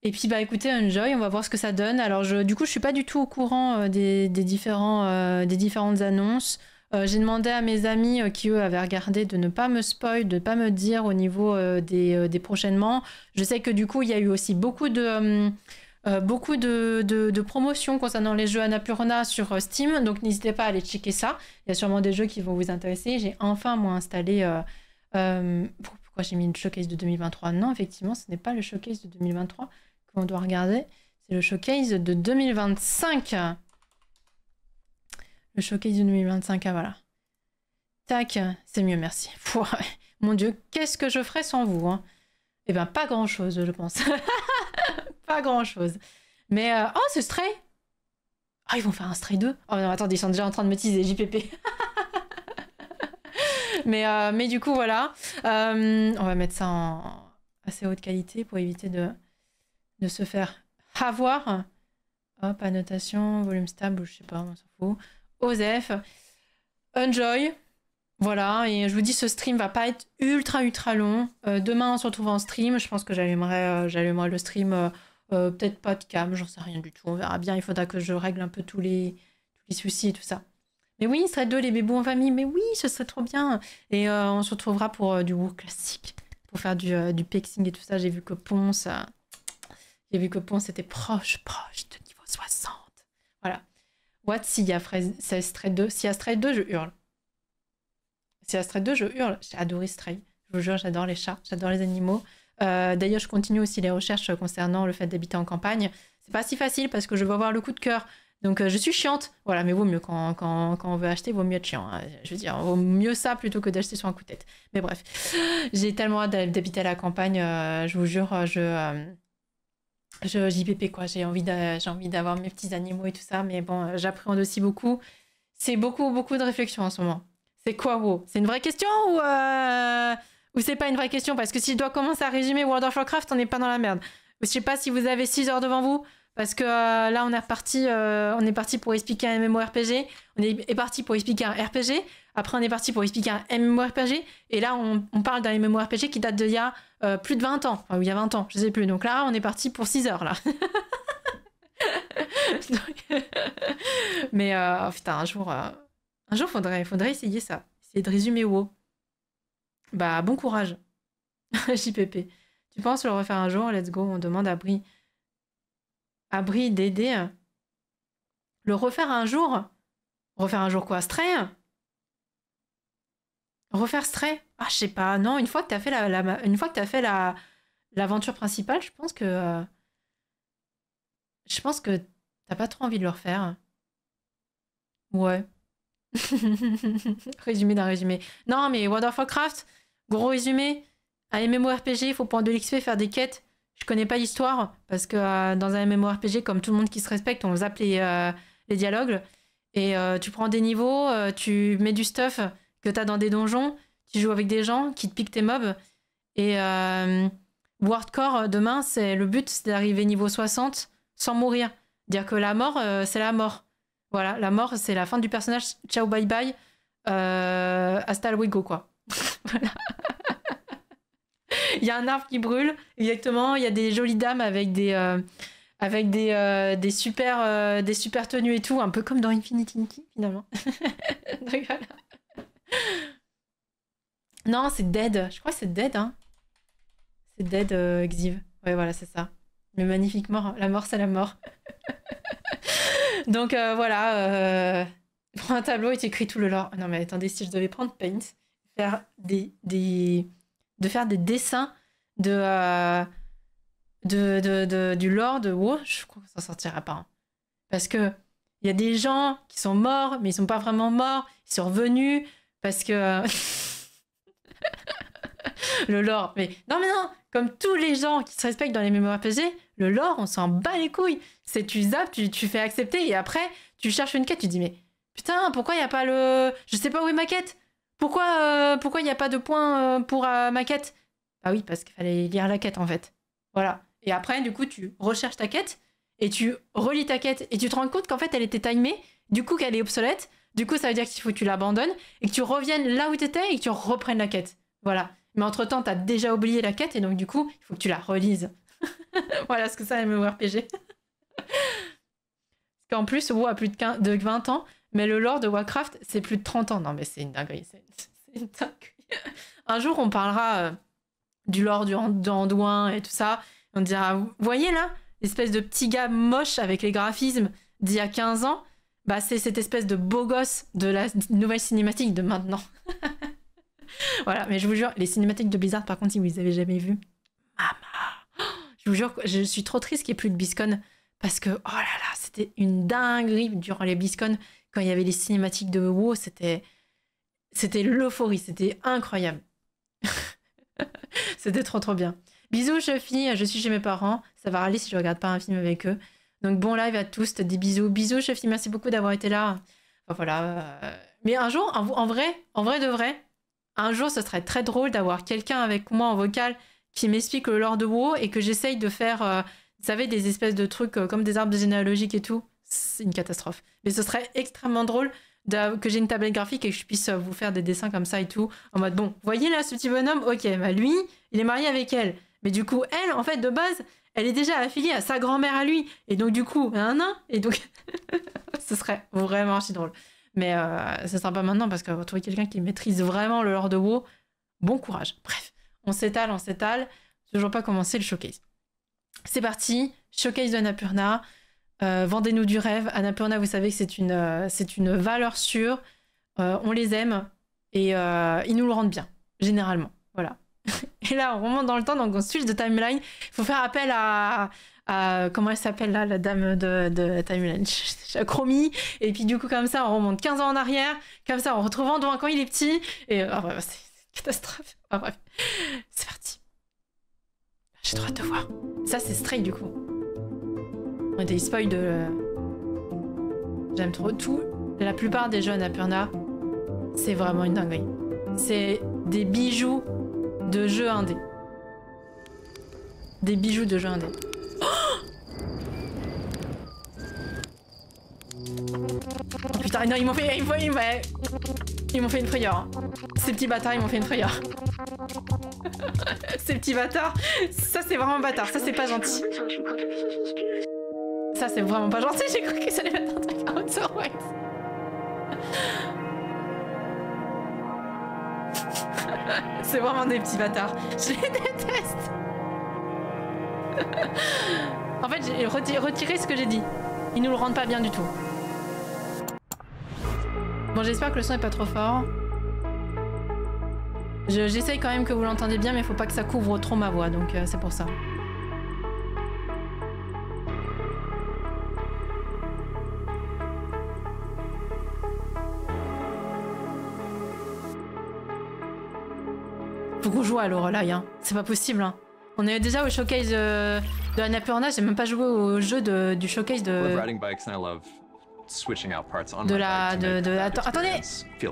Et puis bah écoutez, enjoy, on va voir ce que ça donne. Alors du coup, je suis pas du tout au courant des différentes annonces. J'ai demandé à mes amis qui eux avaient regardé de ne pas me spoil, de ne pas me dire au niveau des prochainement. Je sais que du coup, il y a eu aussi beaucoup de promotions concernant les jeux Annapurna sur Steam, donc n'hésitez pas à aller checker ça. Il y a sûrement des jeux qui vont vous intéresser. J'ai enfin moi installé. Pourquoi j'ai mis le showcase de 2023? Non, effectivement, ce n'est pas le showcase de 2023 qu'on doit regarder. C'est le showcase de 2025. Le showcase de 2025, ah voilà. Tac, c'est mieux, merci. Pouah, mon Dieu, qu'est-ce que je ferais sans vous, hein? Eh ben, pas grand-chose, je pense. Pas grand-chose. Mais, oh, c'est Stray! Ah, ils vont faire un Stray 2? Oh non, attendez, ils sont déjà en train de me teaser, JPP. mais du coup, voilà. On va mettre ça en assez haute qualité pour éviter de se faire avoir. Hop, annotation, volume stable, je sais pas, on s'en fout. OSEF. Enjoy. Voilà, et je vous dis, ce stream va pas être ultra long. Demain, on se retrouve en stream. Je pense que j'allumerai le stream. Peut-être pas de cam, j'en sais rien du tout. On verra bien. Il faudra que je règle un peu tous les soucis et tout ça. Mais oui, Stray 2, les bébés en famille. Mais oui, ce serait trop bien. Et on se retrouvera pour du WoW classique. Pour faire du pexing et tout ça. J'ai vu que Ponce était proche de niveau 60. Voilà. What s'il y a Stray 2? S'il y a Stray 2, je hurle. S'il y a Stray 2, je hurle. J'ai adoré Stray. Je vous jure, j'adore les chats, j'adore les animaux. D'ailleurs, je continue aussi les recherches concernant le fait d'habiter en campagne. C'est pas si facile parce que je veux avoir le coup de cœur. Donc, je suis chiante. Voilà, mais vaut mieux quand on veut acheter, vaut mieux être chiant. Hein. Je veux dire, vaut mieux ça plutôt que d'acheter sur un coup de tête. Mais bref, j'ai tellement hâte d'habiter à la campagne. Je vous jure, JPP quoi. J'ai envie d'avoir mes petits animaux et tout ça. Mais bon, j'appréhende aussi beaucoup. C'est beaucoup de réflexion en ce moment. C'est quoi, WoW? C'est une vraie question ou c'est pas une vraie question? Parce que si je dois commencer à résumer World of Warcraft, on n'est pas dans la merde. Je sais pas si vous avez 6 heures devant vous, parce que là, on est parti pour expliquer un MMORPG, on est parti pour expliquer un RPG, après on est parti pour expliquer un MMORPG, et là, on parle d'un MMORPG qui date d'il y a plus de 20 ans, enfin, il y a 20 ans, je sais plus. Donc là, on est parti pour 6 heures, là. Mais, oh, putain, un jour, faudrait essayer ça. Essayer de résumer WoW. Bah, bon courage, JPP. Tu penses le refaire un jour? Let's go, on demande à Brie. À Brie d'aider. Le refaire un jour? Refaire un jour quoi? Stray? Refaire Stray? Ah, je sais pas. Non, une fois que t'as fait l'aventure principale, je pense que t'as pas trop envie de le refaire. Ouais. Résumé d'un résumé. Non, mais World of Warcraft, gros résumé. Un MMORPG, il faut prendre de l'XP, faire des quêtes. Je connais pas l'histoire, parce que dans un MMORPG, comme tout le monde qui se respecte, on zappe les dialogues. Et tu prends des niveaux, tu mets du stuff que t'as dans des donjons, tu joues avec des gens qui te piquent tes mobs. Et Hardcore, demain, le but, c'est d'arriver niveau 60 sans mourir. Dire que la mort, c'est la mort. Voilà, la mort, c'est la fin du personnage. Ciao, bye bye. Hasta luego, quoi. Voilà. Il y a un arbre qui brûle, exactement. Il y a des jolies dames avec des super tenues et tout, un peu comme dans Infinity, finalement. Donc, voilà. Non, c'est Dead. Je crois que c'est Dead, hein. C'est Dead, Xiv. Ouais, voilà, c'est ça. Mais magnifique mort. La mort, c'est la mort. Donc, voilà. Prends un tableau et t'écris tout le lore. Non, mais attendez, si je devais prendre Paint, faire de faire des dessins du lore de WoW, je crois que ça sortira pas. Hein. Parce que il y a des gens qui sont morts, mais ils sont pas vraiment morts. Ils sont revenus parce que le lore. Mais non, comme tous les gens qui se respectent dans les MMORPG, le lore, on s'en bat les couilles. C'est tu zappes, tu fais accepter et après tu cherches une quête, tu dis mais putain, pourquoi il y a pas le, je sais pas où est ma quête. Pourquoi il n'y a pas de point pour ma quête? Ah oui, parce qu'il fallait lire la quête en fait. Voilà. Et après, du coup, tu recherches ta quête et tu relis ta quête et tu te rends compte qu'en fait, elle était timée, du coup, qu'elle est obsolète. Du coup, ça veut dire qu'il faut que tu l'abandonnes et que tu reviennes là où tu étais et que tu reprennes la quête. Voilà. Mais entre-temps, tu as déjà oublié la quête et donc, du coup, il faut que tu la relises. Voilà ce que c'est un MMORPG. Parce qu'en plus, WoW a plus de 20 ans, mais le lore de Warcraft, c'est plus de 30 ans. Non, mais c'est une dinguerie. C'est une dinguerie. Un jour, on parlera du lore d'Anduin et tout ça. On dira, vous voyez là, l'espèce de petit gars moche avec les graphismes d'il y a 15 ans, bah c'est cette espèce de beau gosse de la nouvelle cinématique de maintenant. Voilà, mais je vous jure, les cinématiques de Blizzard, par contre, si vous les avez jamais vues, maman, je vous jure, je suis trop triste qu'il n'y ait plus de BlizzCon, parce que, oh là là, c'était une dinguerie durant les BlizzCon, quand il y avait les cinématiques de WoW, c'était l'euphorie, c'était incroyable. C'était trop bien. Bisous, Chuffy, je suis chez mes parents, ça va râler si je regarde pas un film avec eux. Donc bon live à tous, des bisous. Bisous, Chuffy, merci beaucoup d'avoir été là. Enfin, voilà. Mais un jour, en vrai de vrai, un jour, ce serait très drôle d'avoir quelqu'un avec moi en vocal qui m'explique le lore de WoW et que j'essaye de faire, vous savez, des espèces de trucs comme des arbres généalogiques et tout. C'est une catastrophe. Mais ce serait extrêmement drôle que j'ai une tablette graphique et que je puisse vous faire des dessins comme ça et tout. En mode, bon, voyez là, ce petit bonhomme, ok, bah lui, il est marié avec elle. Mais du coup, elle, en fait, de base, elle est déjà affiliée à sa grand-mère à lui. Et donc, du coup, et donc, ce serait vraiment archi drôle. Mais ce sera pas maintenant parce qu'on va trouver quelqu'un qui maîtrise vraiment le lore de WoW. Bon courage. Bref, on s'étale. Toujours pas commencé le showcase. C'est parti, showcase de Annapurna. Vendez-nous du rêve. Annapurna, vous savez que c'est une valeur sûre. On les aime et ils nous le rendent bien, généralement. Voilà. Et là, on remonte dans le temps, donc on switch de timeline. Il faut faire appel à comment elle s'appelle là, la dame de timeline, Chromie. Et puis du coup, comme ça, on remonte 15 ans en arrière. Comme ça, on retrouve Anduin quand il est petit. Et ouais, c'est une catastrophe. Bref, c'est parti. J'ai trop hâte de voir. Ça, c'est Stray du coup. On a des spoils de... J'aime trop tout. La plupart des jeux Annapurna, c'est vraiment une dinguerie. C'est des bijoux de jeux indés. Des bijoux de jeux indés. Oh putain, non, ils m'ont fait une frayeur. Hein. Ces petits bâtards, ils m'ont fait une frayeur. Ces petits bâtards, ça c'est vraiment bâtard, ça c'est pas gentil. Ça c'est vraiment pas gentil, j'ai cru qu'ils allaient mettre un truc à Outer Wilds. C'est vraiment des petits bâtards. Je les déteste. En fait, j'ai retiré ce que j'ai dit. Ils nous le rendent pas bien du tout. Bon, j'espère que le son est pas trop fort. J'essaye quand même que vous l'entendez bien, mais faut pas que ça couvre trop ma voix, donc c'est pour ça. Faut qu'on joue à Lorelai, hein. C'est pas possible, hein. On est déjà au showcase de Annapurna, j'ai même pas joué au jeu du showcase de... Attendez,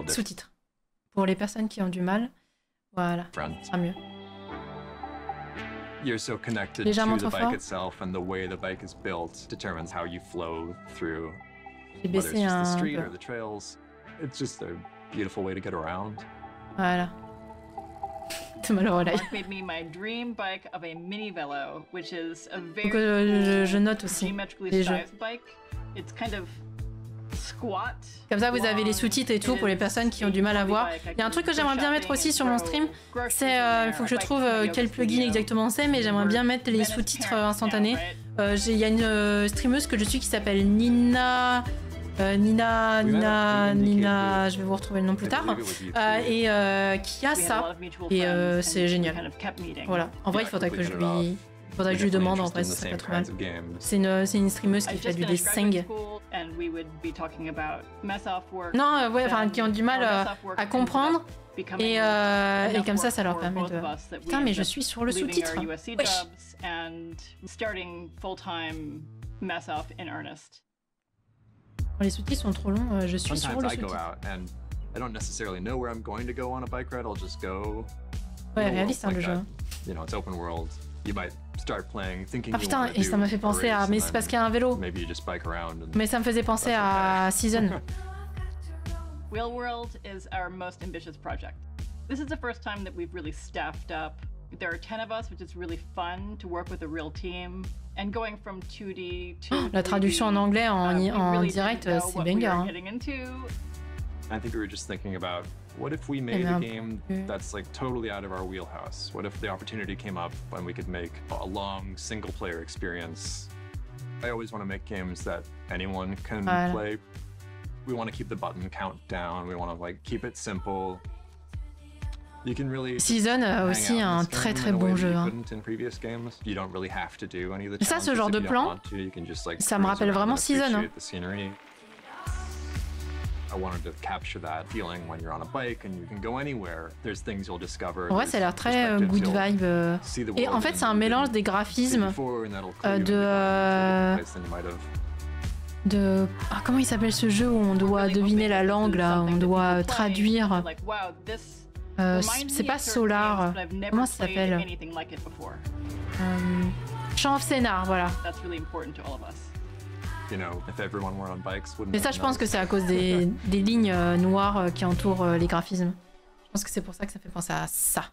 sous-titres. Pour les personnes qui ont du mal, voilà, ça sera mieux. You're so connected Légèrement to the trop bike fort. itself, and the way the bike is built determines how you flow through. J'ai Whether it's baissé just the un street peu. or the trails, it's just a beautiful way to get around. Voilà. C'est mal Lorelai. Mark made me my dream bike of a mini velo, which is a very Donc je note aussi geometrically les jeux. sized bike. It's kind of squat. Comme ça, vous avez les sous-titres et tout pour les personnes qui ont du mal à voir. Il y a un truc que j'aimerais bien mettre aussi sur mon stream, c'est, il faut que je trouve quel plugin exactement c'est, mais j'aimerais bien mettre les sous-titres instantanés. Il y a une streameuse que je suis qui s'appelle Nina, je vais vous retrouver le nom plus tard, et qui a ça, et c'est génial. Voilà, en vrai, il faudrait que je lui demande, en vrai, ça serait pas trop mal. C'est une streameuse qui fait du dessin. Non, ouais, enfin, qui ont du mal à comprendre. Et comme ça leur permet de... Putain, mais je suis sur le sous-titre. Wesh. Quand les sous-titres sont trop longs, je suis sur le sous-titre. Ouais, réaliste, hein, le jeu. Ah putain, et ça m'a fait penser à... Mais c'est parce qu'il y a un vélo. Mais ça me faisait penser à Season. Wheel World is our most ambitious project. This is the first time that we've really staffed up There are 10 of us, which is really fun to work with a real team. And going from 2D to La traduction en anglais en really direct, didn't know c'est what we banger. were Hein. getting into. I think we were just thinking about, what if we made a game that's like totally out of our wheelhouse? What if the opportunity came up when we could make a long single-player experience? I always want to make games that anyone can play. We want to keep the button count down. We want to like keep it simple. You can really Season aussi un très très bon jeu. Hein. You don't really have to do any of the Ça, ce genre de plan, ça me rappelle vraiment Season. Hein. I wanted to capture that feeling when you're on a bike and you can go anywhere. There's things you'll discover. Ouais, ça a l'air très good vibe. Et en fait, c'est un mélange des graphismes de comment il s'appelle ce jeu où on doit deviner la langue là, on doit traduire. C'est pas Solar. Comment ça s'appelle? Champ of Scénar, voilà. Mais ça, je pense que c'est à cause des lignes noires qui entourent les graphismes. Je pense que c'est pour ça que ça fait penser à ça.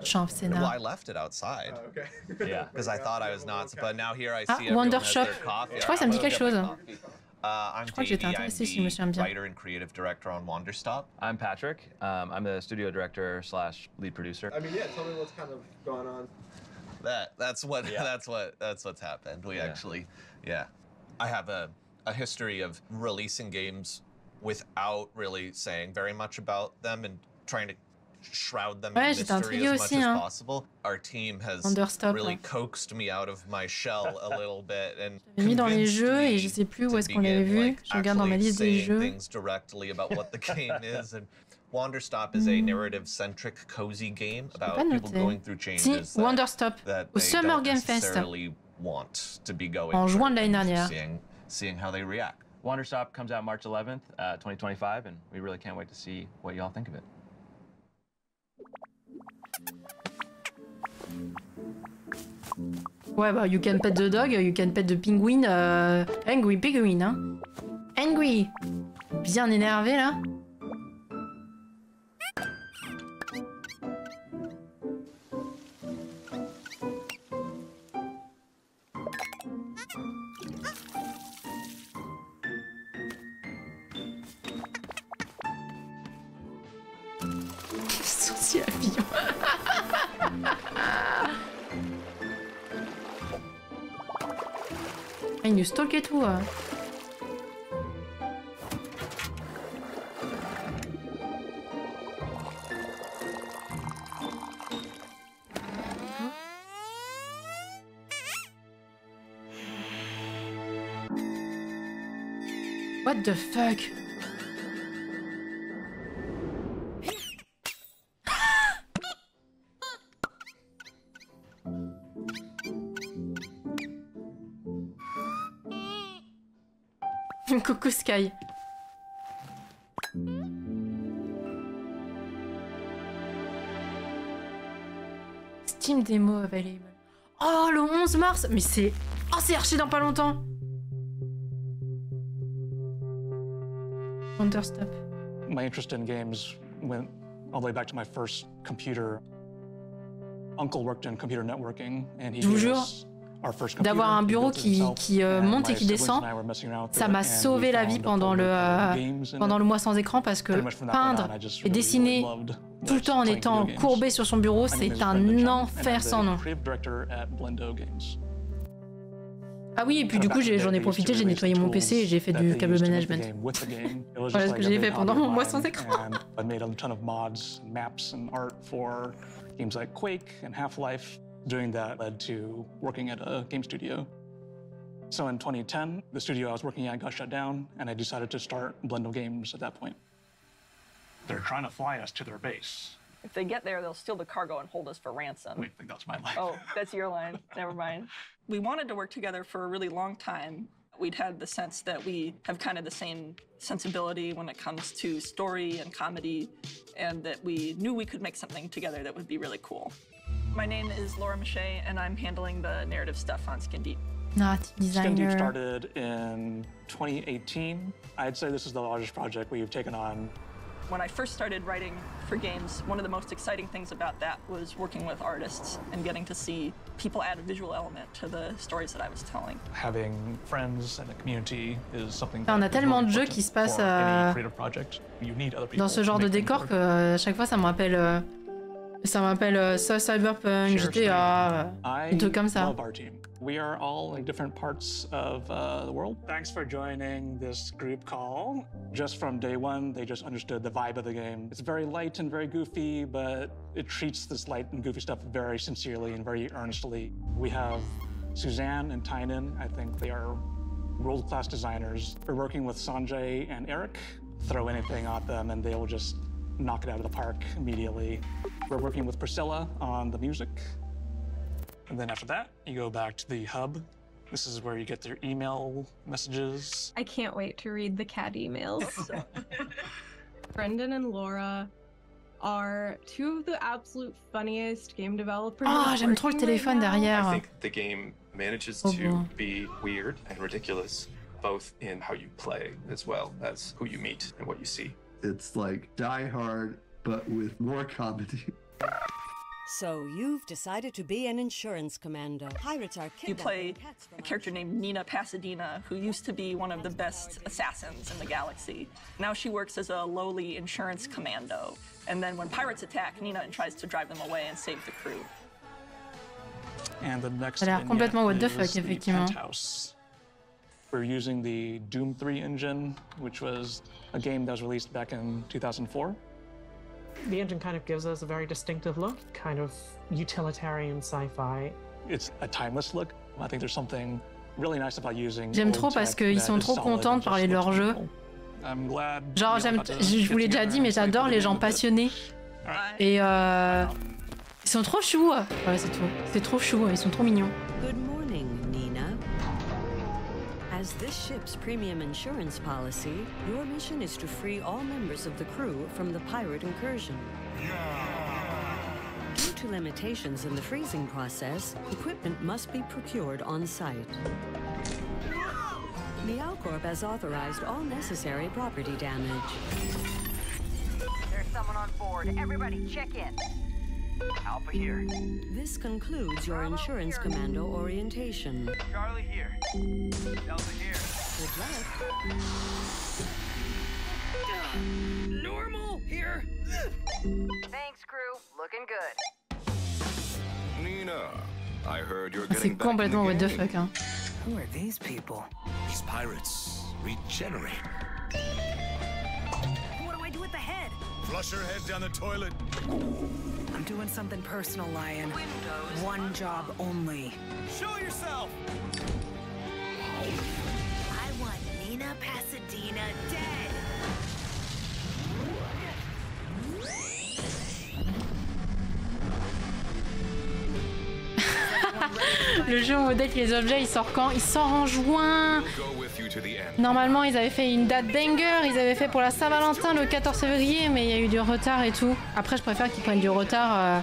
Champ of Scénar. Well, I left it outside. Oh, okay. Yeah, because I thought I was nuts, but now here I see Wonder everyone has Shop. their coffee. Je crois que ça me dit quelque chose. I'm Je crois que j'étais intéressée si je me souviens bien. writer and creative director on Wonderstop. I'm Patrick. I'm the studio director / lead producer. I mean, yeah, tell me what's kind of going on. That's what's happened. We actually, I have a history of releasing games without really saying very much about them and trying to shroud them in mystery as much as possible. Our team has really coaxed me out of my shell a little bit and mis dans les jeux et je sais plus où est-ce qu'on l'avait vu. Je regarde dans ma liste des jeux. Things directly about what the game is and Wonderstop is a narrative-centric, cozy game about people going through changes Wonderstop au Summer Game Fest en juin de l'année dernière. Seeing how they react. Wonderstop comes out March 11th, 2025, and we really can't wait to see what y'all think of it. Ouais, bah, you can pet the dog, you can pet the penguin, angry penguin, hein. Angry! Bien énervé, là. Sourcil à Fillon. Il nous stalk et tout. What the fuck? Coucou Sky. Steam Demo available. Oh, le 11 mars. Mais c'est... Oh, c'est archi dans pas longtemps. Wonderstop. My interest in games went all the way back to my first computer. Uncle worked in computer networking and he gave us our first computer. D'avoir un bureau qui monte et qui descend, ça m'a sauvé la vie pendant le mois sans écran parce que peindre et dessiner tout le temps en étant courbé sur son bureau, c'est un enfer sans nom. Ah oui, et puis du coup, j'en ai profité, j'ai nettoyé mon PC et j'ai fait du câble management. Voilà ce que j'ai fait pendant mon mois sans écran. Games like Quake and Half-Life. Doing that led to working at a game studio. So in 2010, the studio I was working at got shut down, and I decided to start Blendo Games at that point. They're trying to fly us to their base. If they get there, they'll steal the cargo and hold us for ransom. Wait, I think that's my line. Oh, that's your line. Never mind. We wanted to work together for a really long time. We'd had the sense that we have kind of the same sensibility when it comes to story and comedy, and that we knew we could make something together that would be really cool. My name is Laura Mache, and I'm handling the narrative stuff on Skin Deep. Narrative designer. Skin Deep started in 2018. I'd say this is the largest project we've taken on When I first started writing for games, one of the most exciting things about that was working with artists and getting to see people add a visual element to the stories that I was telling. Having friends and a community is something on a tellement de jeux qui se passent dans ce genre de décor que à chaque fois ça me rappelle Cyberpunk, GTA, un truc comme ça. We are all in different parts of the world. Thanks for joining this group call. Just from day one, they just understood the vibe of the game. It's very light and very goofy, but it treats this light and goofy stuff very sincerely and very earnestly. We have Suzanne and Tynan. I think they are world-class designers. We're working with Sanjay and Eric. Throw anything at them and they will just knock it out of the park immediately. We're working with Priscilla on the music. And then after that, you go back to the hub. This is where you get their email messages. I can't wait to read the cat emails. Brendan and Laura are two of the absolute funniest game developers. Oh, j'aime trop le téléphone derrière. I think the game manages to be weird and ridiculous, both in how you play as well as who you meet and what you see. It's like Die Hard, but with more comedy. So you've decided to be an insurance commando. Pirates are You play a character named Nina Pasadena, who used to be one of the best assassins in the galaxy. Now she works as a lowly insurance commando. And then when pirates attack, Nina tries to drive them away and save the crew. And the next Ça a l'air complètement what the fuck, effectivement. Penthouse. We're using the Doom 3 engine, which was a game that was released back in 2004. The engine kind of gives us a very distinctive look, kind of utilitarian sci-fi. It's a timeless look. I think there's something really nice about using. J'aime trop parce qu'ils sont trop contents de parler de leur jeu. Genre, je vous l'ai déjà dit, mais j'adore les gens passionnés. Et ils sont trop choux. Ouais, c'est tout. C'est trop chou, ils sont trop mignons. Good morning, Nina. As this ship's premium insurance policy, your mission is to free all members of the crew from the pirate incursion. Due to limitations in the freezing process, equipment must be procured on site. The Alcorp has authorized all necessary property damage. There's someone on board. Everybody, check in. Alpha here. This concludes your insurance commando orientation. Charlie here. Delta here. Good luck. Normal here. Thanks, crew. Looking good. Nina, I heard you're getting C'est complètement what the fuck, hein. Who are these people? These pirates regenerate. What do I do with the head? Flush her head down the toilet. I'm doing something personal, Lion. Windows. One job only. Show yourself! I want Nina Pasadena dead. Le jeu modèle les objets, il sort quand? Il sort en juin. Normalement, ils avaient fait une date banger, ils avaient fait pour la Saint-Valentin le 14 février, mais il y a eu du retard et tout. Après, je préfère qu'ils prennent du retard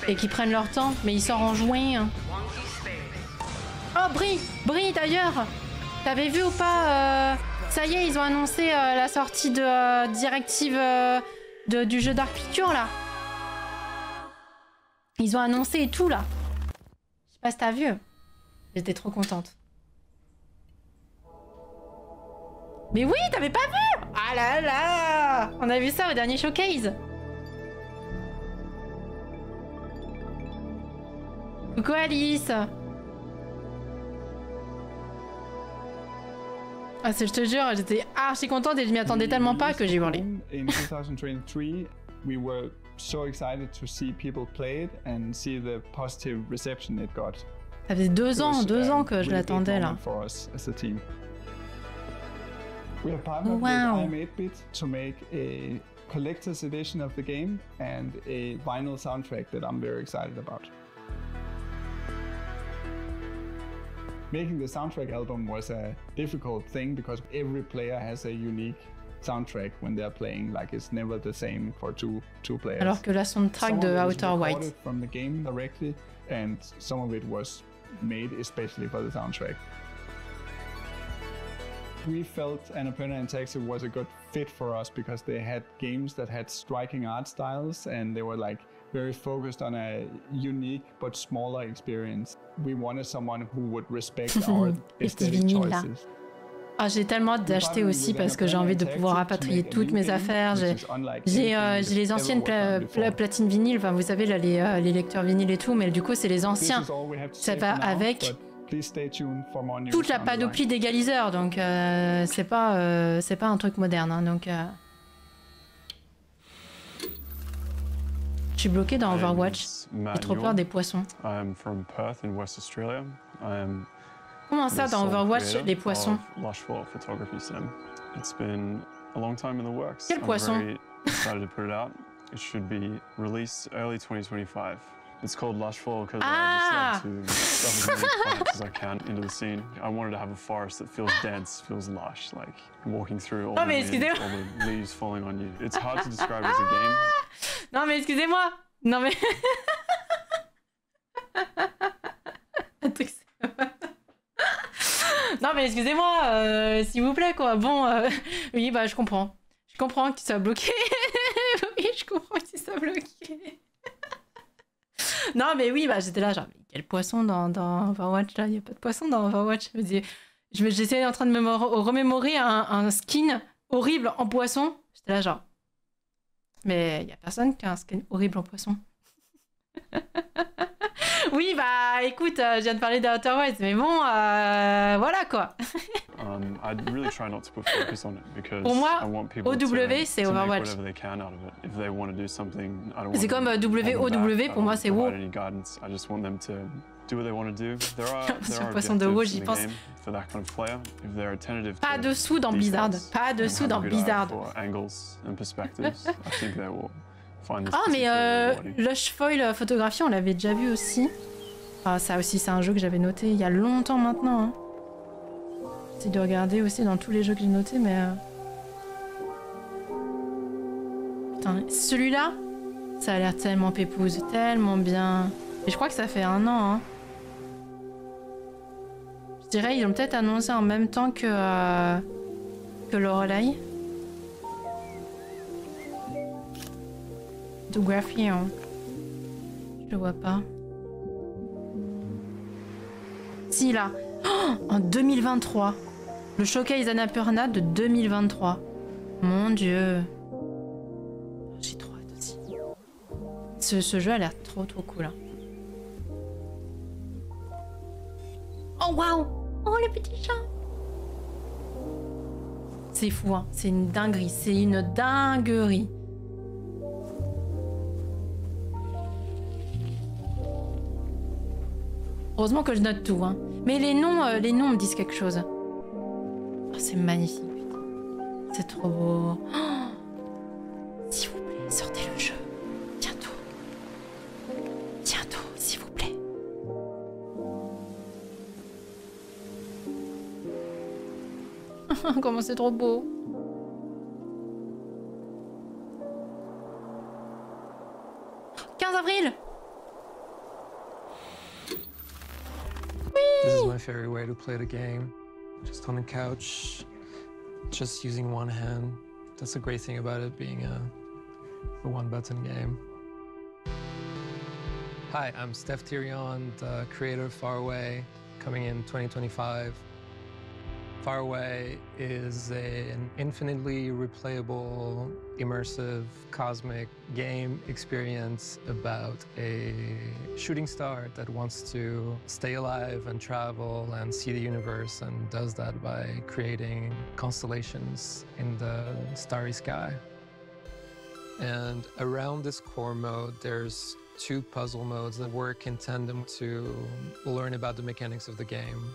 et qu'ils prennent leur temps, mais il sort en juin. Oh, Brie d'ailleurs, t'avais vu ou pas ça y est, ils ont annoncé la sortie de directive du jeu Dark Pictures, là. Ils ont annoncé et tout, là. Je sais pas si t'as vu. J'étais trop contente. Mais oui, t'avais pas vu? Ah là là! On a vu ça au dernier showcase. Coucou Alice. Ah, je te jure, j'étais archi contente et je m'y attendais tellement pas que j'ai hurlé. In 2023, we were so excited to see people play it and see the positive reception it got. Ça faisait 2 ans que je l'attendais là. For us as a team. We have partnered with I'm8bit to make a collector's edition of the game and a vinyl soundtrack that I'm very excited about. Making the soundtrack album was a difficult thing because every player has a unique soundtrack when they're playing, like it's never the same for two players. Alors que la soundtrack de Outer White. From the game directly, and some of it was made especially for the soundtrack. we felt Annapurna Interactive was a good fit for us because they had games that had striking art styles and they were like very focused on a unique but smaller experience. We wanted someone who would respect our aesthetic choices. Ah, j'ai tellement hâte d'acheter aussi parce que j'ai envie de pouvoir rapatrier toutes mes affaires. J'ai les anciennes platines vinyles, enfin, vous savez là les lecteurs vinyles et tout, mais du coup c'est les anciens. Ça va avec toute la panoplie d'égaliseurs, donc c'est pas un truc moderne. Hein, donc je suis bloqué dans Overwatch. J'ai trop peur des poissons. Comment ça dans Overwatch, les poissons? Quel poisson? It should be released early 2025. It's called Lushfall because I just like to stuff as many plants as I can into the scene. I wanted to have a forest that feels dense, feels lush, like walking through all the leaves falling on you. It's hard to describe as a game. Non mais excusez-moi. Non mais non mais excusez-moi, s'il vous plaît quoi. Bon, oui bah je comprends. Je comprends que tu sois bloqué. Oui, je comprends que tu sois bloqué. Non mais oui, bah j'étais là genre mais quel poisson dans Overwatch là, il y a pas de poisson dans Overwatch. J'essayais en train de me remémorer un skin horrible en poisson. J'étais là genre mais il y a personne qui a un skin horrible en poisson. Oui, bah écoute, je viens de parler d'Outer Wilds, mais bon, voilà quoi. Pour moi, OW c'est Overwatch. C'est comme WOW, pour moi c'est WoW. C'est un poisson de WoW, j'y pense. Pas de sous dans Blizzard. Pas de sous dans Blizzard. Ah mais Lush Foil photographie, on l'avait déjà vu aussi. Ah ça aussi c'est un jeu que j'avais noté il y a longtemps maintenant. Hein. J'essaie de regarder aussi dans tous les jeux que j'ai notés mais... Putain, celui-là, ça a l'air tellement pépouze, tellement bien. Et je crois que ça fait 1 an. Hein. Je dirais ils l'ont peut-être annoncé en même temps que Lorelei. Photography, hein. Je le vois pas. Si là, oh, en 2023, le showcase Annapurna de 2023. Mon dieu. J'ai trop hâte aussi. Ce jeu a l'air trop cool. Hein. Oh waouh! Oh le petit chat! C'est fou, hein. C'est une dinguerie. C'est une dinguerie. Heureusement que je note tout, hein. Mais les noms me disent quelque chose. Oh, c'est magnifique. C'est trop beau. Oh, s'il vous plaît, sortez le jeu. Bientôt. Bientôt, s'il vous plaît. Comment c'est trop beau. « 15 avril » This is my favorite way to play the game. Just on the couch, just using one hand. That's the great thing about it being a one-button game. Hi, I'm Steph Tyrion, the creator of Far Away, coming in 2025. Far Away is an infinitely replayable, immersive, cosmic game experience about a shooting star that wants to stay alive and travel and see the universe, and does that by creating constellations in the starry sky. And around this core mode, there's 2 puzzle modes that work in tandem to learn about the mechanics of the game.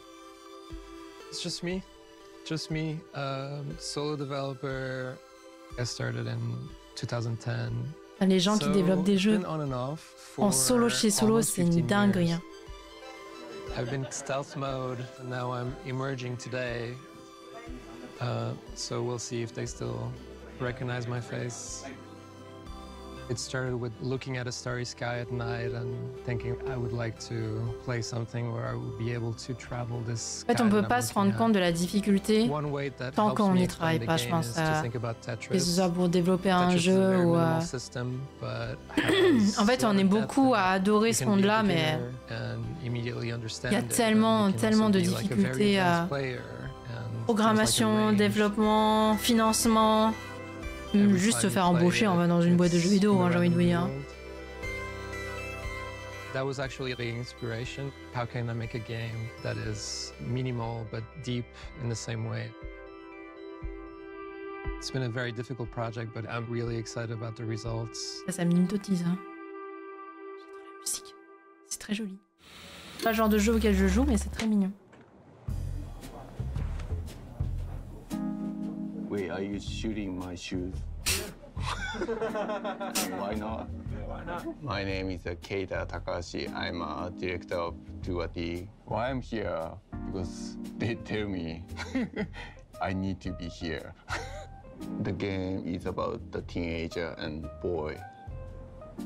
It's just me, solo developer. I started in 2010. Les gens qui développent des jeux en solo chez solo, c'est une dinguerie. Hein. I've been stealth mode, and now I'm emerging today. So we'll see if they still recognize my face. It started with looking at a starry sky at night and thinking I would like to play something where I would be able to travel this. En fait, on peut pas se rendre compte de la difficulté tant qu'on n'y travaille pas, je pense. Que ce soit pour développer un jeu ou. En fait, on est beaucoup à adorer ce monde-là, mais il y a tellement de difficultés à programmation, développement, financement. Juste se faire embaucher en va dans une boîte de jeux vidéo, hein, j'ai envie de vous dire. That was actually the inspiration. How can I make a game that is minimal but deep in the same way? It's been a very difficult project, but I'm really excited about the results. Ça me hypnotise. Hein. J'adore la musique. C'est très joli. C'est pas le genre de jeu auquel je joue, mais c'est très mignon. Wait, are you shooting my shoes? Why not? Why not? My name is Keita Takahashi. I'm a director of 2D. Why I'm here? Because they tell me I need to be here. The game is about the teenager and boy.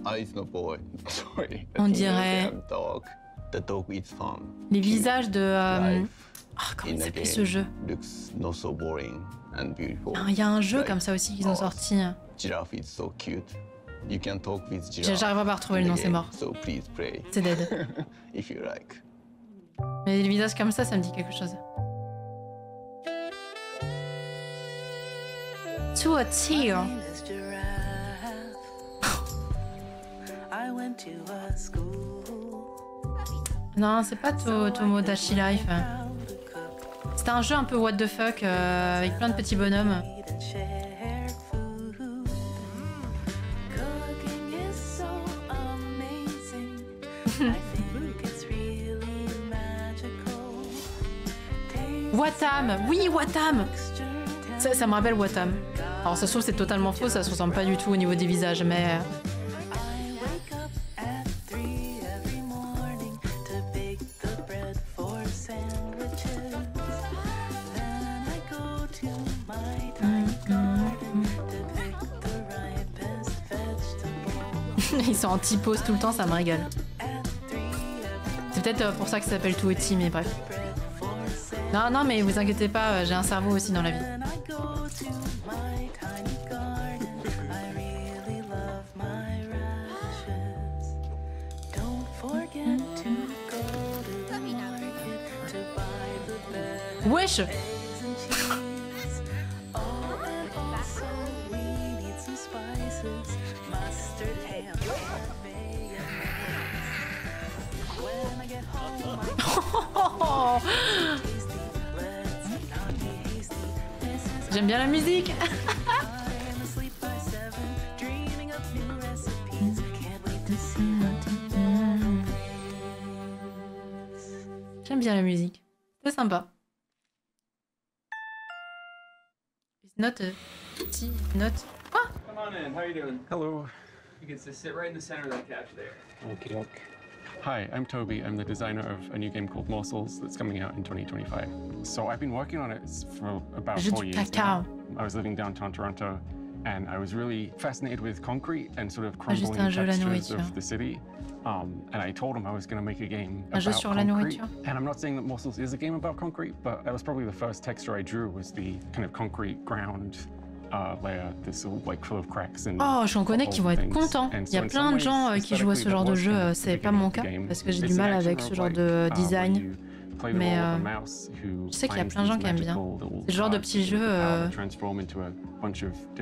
It's not boy. Sorry. On dirait dog. The dog is fun. Les visages de comment il s'appelle ce jeu? Looks not so boring and beautiful. Il y a un jeu comme ça aussi qu'ils ont sorti. Giraffe is so cute. You can talk with giraffe. J'arrive pas à retrouver le nom, c'est mort. So please play. C'est dead. If you like. Mais les visages comme ça me dit quelque chose. To a T. Non, c'est pas Tomodachi Life. C'était un jeu un peu what the fuck avec plein de petits bonhommes. Watam, oui Watam. Ça me rappelle Watam. Alors ça se trouve c'est totalement faux, ça se ressemble pas du tout au niveau des visages, mais... Ils sont en T-pose tout le temps, ça me régale. C'est peut-être pour ça que ça s'appelle tout Oti, mais bref. Non, mais vous inquiétez pas, j'ai un cerveau aussi dans la vie. Wesh! J'aime bien la musique. J'aime bien la musique. C'est sympa. It's not a petit note. Ah! Come on in. How are you doing? Hello. You can just sit right in the center of that couch there. Okay, okay. Hi, I'm Toby. I'm the designer of a new game called Morsels that's coming out in 2025. So I've been working on it for about 4 years now. I was living downtown Toronto and I was really fascinated with concrete and sort of crumbling textures of the city. And I told him I was going to make a game about concrete. And I'm not saying that Morsels is a game about concrete, but that was probably the first texture I drew was the kind of concrete ground layer, this all like full of cracks and j'en connais qui vont être contents. Il y a plein de gens qui jouent à ce genre de jeu. C'est pas mon cas parce que j'ai du mal avec ce genre de design. Mais je sais qu'il y a plein de gens qui aiment bien. C'est le genre de petit jeu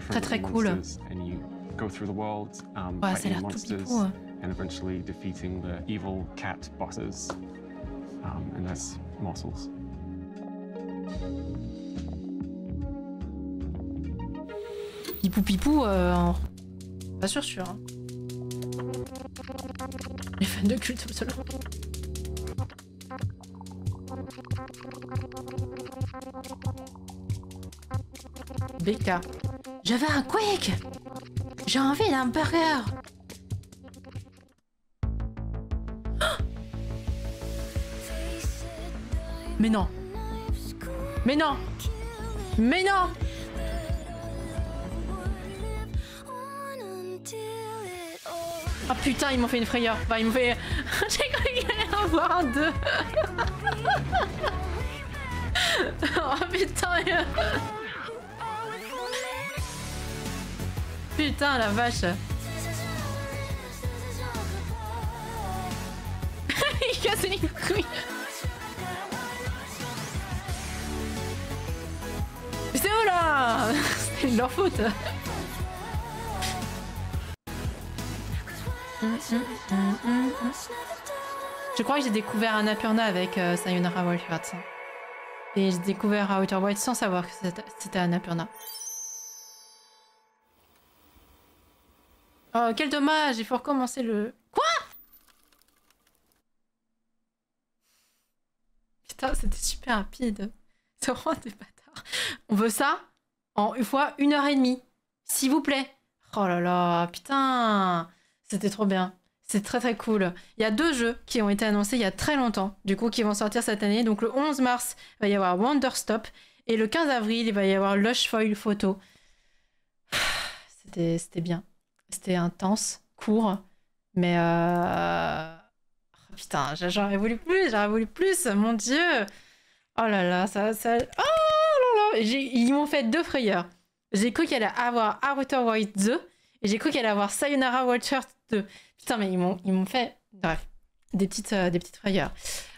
très très cool. Ouais, ça a l'air tout pipou. And eventually defeating the evil cat bosses, and that's Morsels. Pipou, pas sûr. Hein. Les fans de culte absolument. BK. J'avais un Quake. J'ai envie d'un burger. Mais non. Mais non. Mais non. Ah putain, ils m'ont fait une frayeur. Bah, ils m'ont fait... J'ai cru qu'il allait en avoir un 2. Oh putain. Putain, la vache. Il casse les couilles. Mais c'est où là? C'est de leur faute. Je crois que j'ai découvert Annapurna avec Sayonara Wild Hearts. Et j'ai découvert Outer Wilds sans savoir que c'était Annapurna. Oh, quel dommage! Il faut recommencer le... Quoi? Putain, c'était super rapide. C'est vraiment des bâtards. On veut ça en une fois 1h30. S'il vous plaît. Oh là là, putain. C'était trop bien. C'est très très cool. Il y a 2 jeux qui ont été annoncés il y a très longtemps, du coup, qui vont sortir cette année. Donc le 11 mars, il va y avoir Wonderstop. Et le 15 avril, il va y avoir Lush Foil Photo. C'était bien. C'était intense, court. Mais... Putain, j'aurais voulu plus, mon Dieu. Oh là là, ça... Oh là là. Ils m'ont fait 2 frayeurs. J'ai cru qu'elle allait avoir Outer Wilds 2 et j'ai cru qu'elle allait avoir Sayonara Wild Hearts 2. Putain, mais ils m'ont fait... Bref, des petites frayeurs.